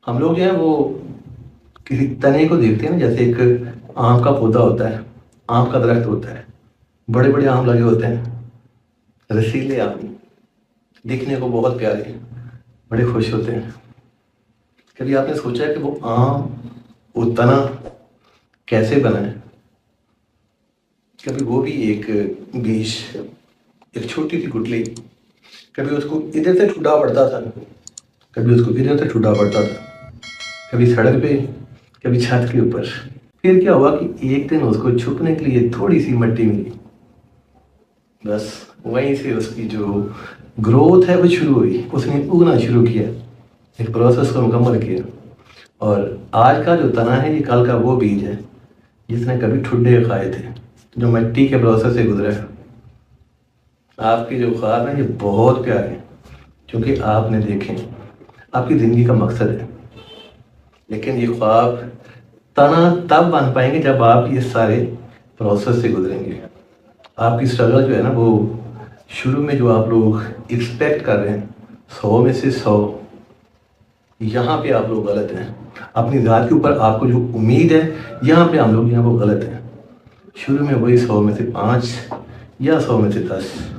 ہم لوگ جو ہیں وہ کسی تنے کو دیکھتے ہیں نا، جیسے ایک آم کا پودا ہوتا ہے، آم کا درخت ہوتا ہے، بڑے بڑے آم لگے ہوتے ہیں، رسیلے آم، دکھنے کو بہت پیارے، بڑے خوش ہوتے ہیں۔ کبھی آپ نے سوچا ہے کہ وہ آم، وہ تنا کیسے بنا ہے؟ کبھی وہ بھی ایک بیج، ایک چھوٹی سی گٹلی، کبھی اس کو ادھر سے ٹھوٹا پڑتا تھا، کبھی اس کو ادھر سے ٹھوٹا پڑتا تھا، کبھی سڑک پہ، کبھی چھت کے اوپر۔ پھر کیا ہوا کہ ایک دن اس کو چھپنے کے لیے تھوڑی سی مٹی ملی، بس وہیں سے اس کی جو گروتھ ہے وہ شروع ہوئی، اس نے اگنا شروع کیا، ایک پروسیس کو مکمل کیا، اور آج کا جو تنا ہے یہ کل کا وہ بیج ہے جس نے کبھی ٹھڈے کھائے تھے، جو مٹی کے پروسیس سے گزرا ہے۔ آپ کے جو خواب ہیں یہ بہت پیارے ہیں، کیونکہ آپ نے دیکھیں آپ کی زندگی کا مقصد ہے، لیکن یہ خواب تنا تب بن پائیں گے جب آپ یہ سارے پروسیس سے گزریں گے۔ آپ کی اسٹرگل جو ہے نا، وہ شروع میں جو آپ لوگ ایکسپیکٹ کر رہے ہیں 100 میں سے 100، یہاں پہ آپ لوگ غلط ہیں۔ اپنی ذات کے اوپر آپ کو جو امید ہے، یہاں پہ ہم لوگ وہ غلط ہیں۔ شروع میں وہی 100 میں سے 5 یا 100 میں سے 10۔